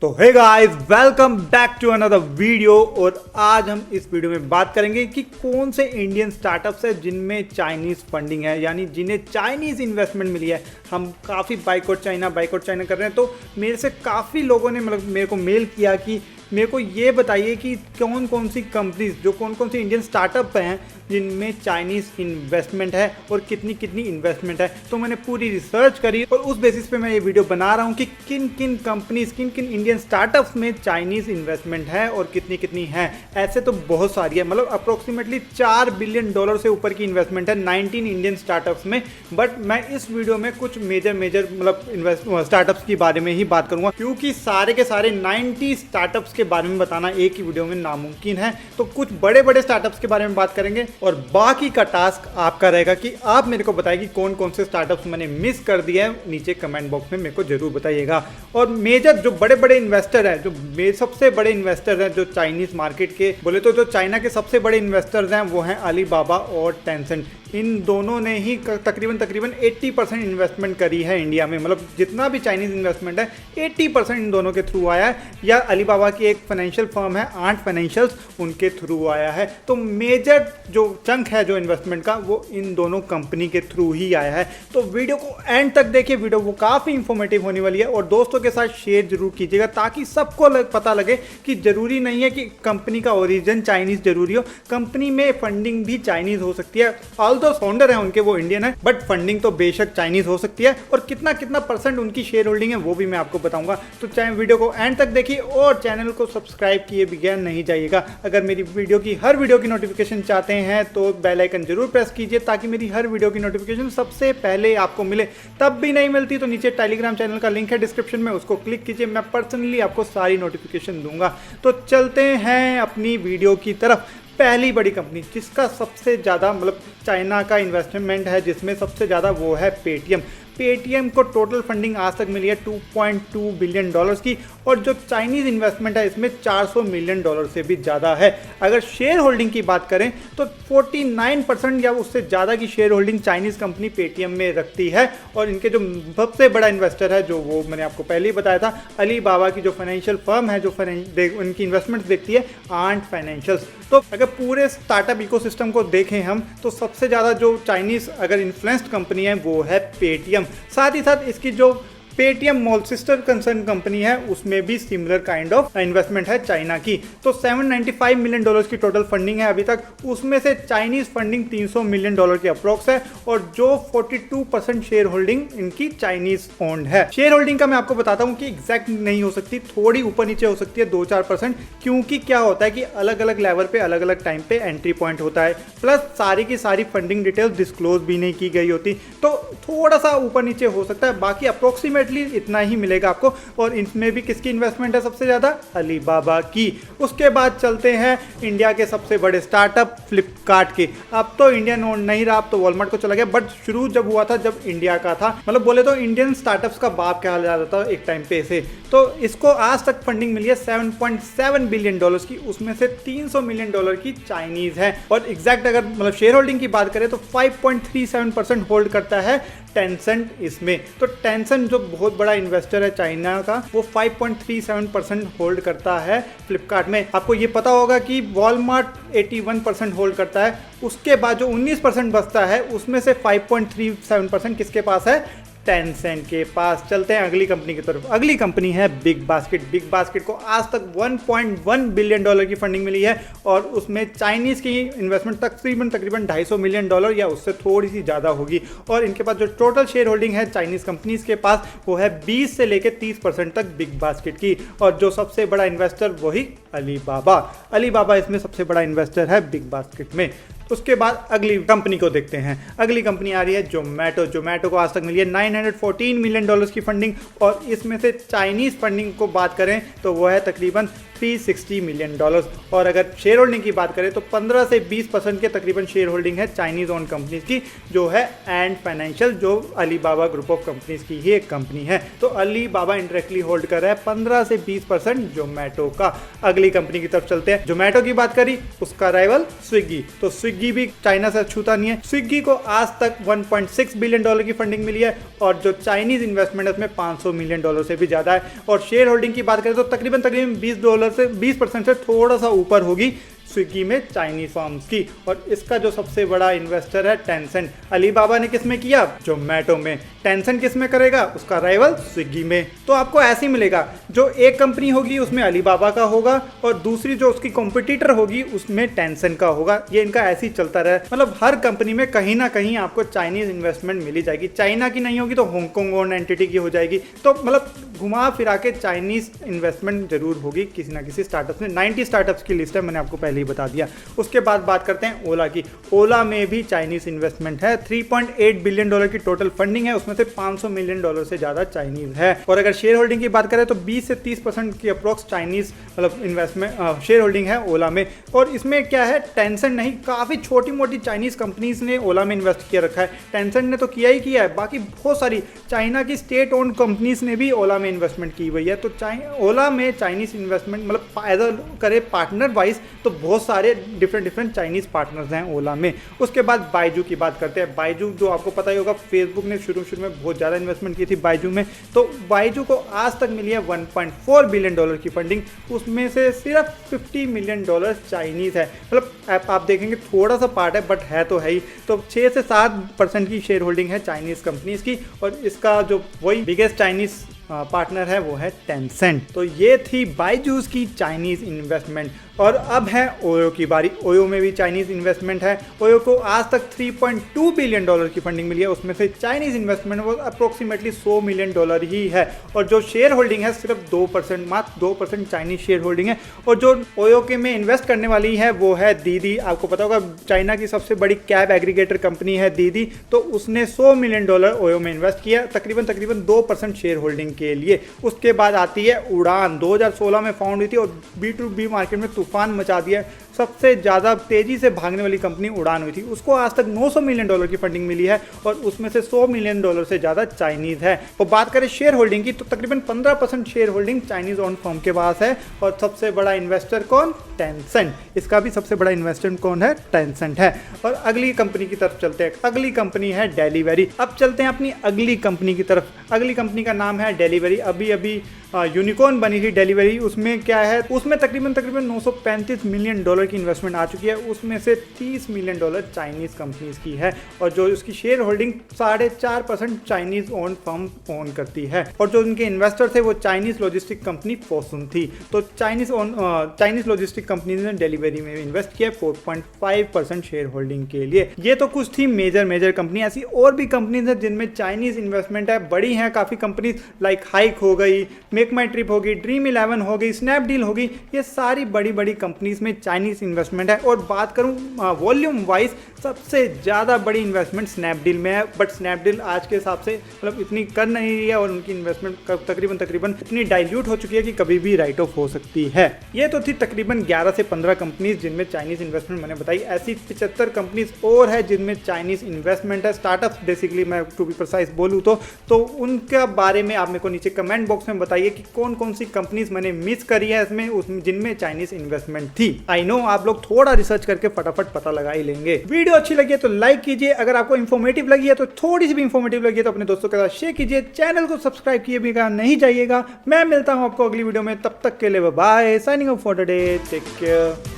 तो hey guys, welcome back to another video. और आज हम इस वीडियो में बात करेंगे कि कौन से इंडियन स्टार्टअप्स है जिनमें चाइनीज़ फंडिंग है, यानी जिन्हें चाइनीज़ इन्वेस्टमेंट मिली है। हम काफ़ी बाइकआउट चाइना कर रहे हैं। तो मेरे से काफ़ी लोगों ने मेरे को मेल किया कि मेरे को ये बताइए कि कौन कौन सी कंपनीज, जो कौन कौन सी इंडियन स्टार्टअप हैं जिनमें चाइनीज़ इन्वेस्टमेंट है और कितनी कितनी इन्वेस्टमेंट है। तो मैंने पूरी रिसर्च करी और उस बेसिस पे मैं ये वीडियो बना रहा हूँ कि किन किन कंपनीज, किन किन इंडियन स्टार्टअप्स में चाइनीज़ इन्वेस्टमेंट है और कितनी कितनी है। ऐसे तो बहुत सारी है, मतलब अप्रोक्सीमेटली $4 बिलियन से ऊपर की इन्वेस्टमेंट है 19 इंडियन स्टार्टअप्स में। बट मैं इस वीडियो में कुछ मेजर मतलब स्टार्टअप्स के बारे में ही बात करूंगा, क्योंकि सारे के सारे 90 स्टार्टअप्स के बारे में बताना एक ही वीडियो में नामुमकिन है। तो कुछ बड़े बड़े स्टार्टअप्स के बारे में बात करेंगे और बाकी का टास्क आपका रहेगा कि आप मेरे को बताइए कि कौन कौन से स्टार्टअप्स मैंने मिस कर दिए हैं। नीचे कमेंट बॉक्स में मेरे को जरूर बताइएगा। और मेजर जो बड़े बड़े इन्वेस्टर हैं, जो सबसे बड़े इन्वेस्टर हैं जो चाइनीज मार्केट के बोले तो जो चाइना के सबसे बड़े इन्वेस्टर्स हैं वो हैं अलीबाबा और टेंसेंट। इन दोनों ने ही तकरीबन 80% इन्वेस्टमेंट करी है इंडिया में। मतलब जितना भी चाइनीज़ इन्वेस्टमेंट है 80% इन दोनों के थ्रू आया है, या अलीबाबा की एक फाइनेंशियल फर्म है आर्ट फाइनेंशियल्स, उनके थ्रू आया है। तो मेजर जो चंक है जो इन्वेस्टमेंट का वो इन दोनों कंपनी के थ्रू ही आया है। तो वीडियो को एंड तक देखिए, वीडियो वो काफ़ी इंफॉर्मेटिव होने वाली है। और दोस्तों के साथ शेयर जरूर कीजिएगा ताकि सबको पता लगे कि ज़रूरी नहीं है कि कंपनी का ओरिजिन चाइनीज़ जरूरी हो, कंपनी में फंडिंग भी चाइनीज़ हो सकती है। तो फाउंडर है उनके वो इंडियन है, बट फंडिंग तो बेशक चाइनीज हो सकती है। और कितना कितना परसेंट उनकी शेयर होल्डिंग है वो भी मैं आपको बताऊंगा। तो चाहे वीडियो को एंड तक देखिए और चैनल को सब्सक्राइब किए बगैर नहीं जाइएगा। अगर मेरी हर वीडियो की नोटिफिकेशन चाहते हैं तो बेल आइकन जरूर प्रेस कीजिए ताकि मेरी हर वीडियो की नोटिफिकेशन सबसे पहले आपको मिले। तब भी नहीं मिलती तो नीचे टेलीग्राम चैनल का लिंक है डिस्क्रिप्शन में, उसको क्लिक कीजिए। मैं पर्सनली आपको सारी नोटिफिकेशन दूंगा। तो चलते हैं अपनी वीडियो की तरफ। पहली बड़ी कंपनी जिसका सबसे ज़्यादा मतलब चाइना का इन्वेस्टमेंट है जिसमें सबसे ज़्यादा, वो है पेटीएम। पेटीएम को टोटल फंडिंग आज तक मिली है $2.2 बिलियन की, और जो चाइनीज़ इन्वेस्टमेंट है इसमें $400 मिलियन से भी ज़्यादा है। अगर शेयर होल्डिंग की बात करें तो 49% या उससे ज़्यादा की share holding Chinese company Paytm में रखती है। और इनके जो सबसे बड़ा इन्वेस्टर है, जो वो मैंने आपको पहले ही बताया था, अलीबाबा की जो फाइनेंशियल फर्म है जो उनकी इन्वेस्टमेंट देखती है, आर्ट फाइनेंशियल्स। तो अगर पूरे स्टार्टअप इकोसिस्टम को देखें हम तो सबसे ज़्यादा जो चाइनीज़ अगर इन्फ्लुएंस्ड कंपनी है वो है पेटीएम। साथ ही साथ इसकी जो Paytm mall sister concern company है उसमें भी सिमिलर काइंड ऑफ इन्वेस्टमेंट है चाइना की। तो $795 मिलियन की टोटल फंडिंग है अभी तक, उसमें से चाइनीज फंडिंग $300 मिलियन की अप्रोक्स है, और जो 42% शेयर होल्डिंग इनकी चाइनीज ओन्ड है। शेयर होल्डिंग का मैं आपको बताता हूँ कि एग्जैक्ट नहीं हो सकती, थोड़ी ऊपर नीचे हो सकती है 2-4%, क्योंकि क्या होता है कि अलग अलग लेवल पे अलग अलग टाइम पे एंट्री पॉइंट होता है, प्लस सारी की सारी फंडिंग डिटेल्स डिस्क्लोज भी नहीं की गई होती, तो थोड़ा सा ऊपर नीचे हो सकता है। बाकी अप्रोक्सीमेट इतना ही मिलेगा आपको। और इसमें भी किसकी इन्वेस्टमेंट है सबसे ज्यादा? अलीबाबा की। उसके बाद चलते हैं इंडिया के सबसे बड़े स्टार्टअप फ्लिपकार्ट के। अब तो इंडियन ओन नहीं रहा, अब तो वॉलमार्ट को चला गया, बट शुरू जब हुआ था जब इंडिया का था, मतलब बोले तो इंडियन स्टार्टअप्स का बाप कहा जाता था एक टाइम पे से। तो इसको आज तक फंडिंग मिली है $7.7 बिलियन की, उसमें से $300 मिलियन की चाइनीज है। और एग्जैक्ट अगर मतलब शेयर होल्डिंग की बात करें तो 5.37% होल्ड करता है टेंसेंट इसमें। तो टेंसेंट जो बहुत बड़ा इन्वेस्टर है चाइना का, वो 5.37% होल्ड करता है फ्लिपकार्ट में। आपको ये पता होगा कि वॉलमार्ट 81% होल्ड करता है। उसके बाद जो 19% बचता है उसमें से 5.37% किसके पास है? टेंसेंट के पास। चलते हैं अगली कंपनी की तरफ। अगली कंपनी है बिग बास्केट। बिग बास्केट को आज तक $1.1 बिलियन की फंडिंग मिली है, और उसमें चाइनीज की इन्वेस्टमेंट तकरीबन $250 मिलियन या उससे थोड़ी सी ज़्यादा होगी। और इनके पास जो टोटल शेयर होल्डिंग है चाइनीज कंपनीज के पास वो है 20 से लेकर 30% तक बिग बास्केट की। और जो सबसे बड़ा इन्वेस्टर वही अलीबाबा इसमें सबसे बड़ा इन्वेस्टर है बिग बास्केट में। उसके बाद अगली कंपनी को देखते हैं। अगली कंपनी आ रही है जोमेटो को आज तक मिली है $914 मिलियन की फंडिंग, और इसमें से चाइनीज फंडिंग को बात करें तो वो है तकरीबन $360 मिलियन। और अगर शेयर होल्डिंग की बात करें तो 15 से 20% के तकरीबन शेयर होल्डिंग है चाइनीज ओन कंपनीज की, जो है एंड फाइनेंशियल, जो अलीबाबा ग्रुप ऑफ कंपनीज की ही एक कंपनी है। तो अलीबाबा इंडायरेक्टली होल्ड कर रहा है 15 से 20% जोमेटो का। अगली कंपनी की तरफ चलते हैं। जोमेटो की बात करी, उसका राइवल स्विगी। तो स्विगी भी चाइना से छूता नहीं है। स्विगी को आज तक $1.6 बिलियन की फंडिंग मिली है और जो चाइनीज इन्वेस्टमेंट है उसमें $500 मिलियन से भी ज्यादा है। और शेयर होल्डिंग की बात करें तो तकरीबन $20 से 20% से थोड़ा सा ऊपर होगी स्विगी में चाइनीज फर्म्स की। और इसका जो सबसे बड़ा इन्वेस्टर है टेंसेंट। अलीबाबा ने किसमें किया? जोमेटो में। टेंसेंट किसमें करेगा? उसका राइवल स्विगी में। तो आपको ऐसे ही मिलेगा, जो एक कंपनी होगी उसमें अलीबाबा का होगा और दूसरी जो उसकी कॉम्पिटिटर होगी उसमें टेंसेंट का होगा। ये इनका ऐसे ही चलता रहा। मतलब हर कंपनी में कहीं ना कहीं आपको चाइनीज इन्वेस्टमेंट मिली जाएगी। चाइना की नहीं होगी तो हांगकांग ओन एंटिटी की हो जाएगी। तो मतलब घुमा फिरा के चाइनीज इन्वेस्टमेंट जरूर होगी किसी ना किसी स्टार्टअप में। 90 स्टार्टअप्स की लिस्ट है, मैंने आपको पहले ही बता दिया। उसके बाद बात करते हैं ओला की। ओला में भी चाइनीज इन्वेस्टमेंट है। $3.8 बिलियन की टोटल फंडिंग है, उसमें से $500 मिलियन से ज्यादा चाइनीज है। और अगर शेयर होल्डिंग की बात करें तो 20 से 30% की अप्रोक्स चाइनीज मतलब इन्वेस्टमेंट शेयर होल्डिंग है ओला में। और इसमें क्या है, टेंसेंट नहीं, काफी छोटी मोटी चाइनीज कंपनीज ने ओला में इन्वेस्ट किया रखा है। टेंसेंट ने तो किया ही किया है, बाकी बहुत सारी चाइना की स्टेट ओन्ड कंपनीज ने भी ओला में इन्वेस्टमेंट की हुई है। तो ओला में चाइनीज इन्वेस्टमेंट मतलब एज अ करे पार्टनर वाइज तो बहुत सारे डिफरेंट चाइनीज पार्टनर्स हैं ओला में। उसके बाद बाइजू की बात करते हैं। बाइजू जो आपको पता ही होगा, फेसबुक ने शुरू में बहुत ज़्यादा इन्वेस्टमेंट की थी बाइजू में। तो बाइजू को आज तक मिली है $1.4 बिलियन की फंडिंग, उसमें से सिर्फ $50 मिलियन चाइनीज है। मतलब आप देखेंगे थोड़ा सा पार्ट है बट है तो है ही। तो 6 से 7% की शेयर होल्डिंग है चाइनीज कंपनीज की। और इसका जो वही बिगेस्ट चाइनीज पार्टनर है वो है टेंसेंट। तो ये थी बाइजूस की चाइनीज इन्वेस्टमेंट। और अब है ओयो की बारी। ओयो में भी चाइनीज इन्वेस्टमेंट है। ओयो को आज तक $3.2 बिलियन की फंडिंग मिली है, उसमें से चाइनीज इन्वेस्टमेंट वो अप्रोक्सीमेटली $100 मिलियन ही है। और जो शेयर होल्डिंग है सिर्फ 2%, मात्र 2% चाइनीज शेयर होल्डिंग है। और जो ओयो के में इन्वेस्ट करने वाली है वो है दीदी। आपको पता होगा चाइना की सबसे बड़ी कैब एग्रीगेटर कंपनी है दीदी। तो उसने $100 मिलियन ओयो में इन्वेस्ट किया, तकरीबन 2% शेयर होल्डिंग के लिए। उसके बाद आती है उड़ान। 2016 में फाउंड हुई थी और B2B मार्केट में तूफान मचा दिया। सबसे ज़्यादा तेजी से भागने वाली कंपनी उड़ान हुई थी। उसको आज तक $900 मिलियन की फंडिंग मिली है और उसमें से $100 मिलियन से ज़्यादा चाइनीज़ है। और बात करें शेयर होल्डिंग की तो तकरीबन 15% share holding Chinese own firm के पास है। और सबसे बड़ा इन्वेस्टर कौन? टेंसेंट। इसका भी सबसे बड़ा इन्वेस्टर कौन है? टेंसेंट है। और अगली कंपनी की तरफ चलते हैं। अगली कंपनी है डिलीवरी। अब चलते हैं अपनी अगली कंपनी की तरफ। अगली कंपनी का नाम है डिलीवरी। अभी यूनिकॉर्न बनी थी डिलीवरी। उसमें क्या है, उसमें तकरीबन $935 मिलियन की इन्वेस्टमेंट आ चुकी है। उसमें से $30 मिलियन चाइनीज कंपनीज की है। और जो उसकी share holding 4.5% Chinese own firm own करती है। और जो उनके इन्वेस्टर थे वो चाइनीज लॉजिस्टिक कंपनी फोसुन थी। तो चाइनीज लॉजिस्टिक कंपनी ने डिलीवरी में इन्वेस्ट किया 4.5% शेयर होल्डिंग के लिए। ये तो कुछ थी मेजर कंपनी। ऐसी और भी कंपनीज है जिनमें चाइनीज इन्वेस्टमेंट है, बड़ी हैं काफी कंपनीज, लाइक हाइक हो गई, मेक माई ट्रिप होगी, Dream11 हो गई, स्नैपडील होगी। ये सारी बड़ी कंपनीज में चाइनीज इन्वेस्टमेंट है। और बात करूं वॉल्यूम वाइज सबसे ज़्यादा बड़ी इन्वेस्टमेंट स्नैपडील में है। बट स्नैपडील आज के हिसाब से मतलब इतनी कर नहीं रही है और उनकी इन्वेस्टमेंट तकरीबन इतनी डाइल्यूट हो चुकी है कि कभी भी राइट ऑफ हो सकती है। ये तो थी तकरीबन 11 से 15 कंपनीज जिनमें चाइनीज इन्वेस्टमेंट मैंने बताई। ऐसी 75 कंपनीज और है जिनमें चाइनीज इन्वेस्टमेंट है। स्टार्टअप्स बेसिकली मैं टू बी प्रिसाइज बोलूँ तो उनके बारे में आप मेरे को नीचे कमेंट बॉक्स में बताइए कि कौन सी कंपनीज मैंने मिस करी है इसमें जिनमें चाइनीज इन्वेस्टमेंट थी। आई नो आप लोग थोड़ा रिसर्च करके फटाफट पता लगा ही लेंगे। वीडियो अच्छी लगी है तो लाइक कीजिए। अगर आपको इन्फॉर्मेटिव लगी है तो थोड़ी सी भी इन्फॉर्मेटिव लगी है तो अपने दोस्तों के साथ शेयर कीजिए। चैनल को सब्सक्राइब किए बिना नहीं जाइएगा। मैं मिलता हूं आपको अगली वीडियो में, तब तक के लिए bye. Signing off for the day, take care.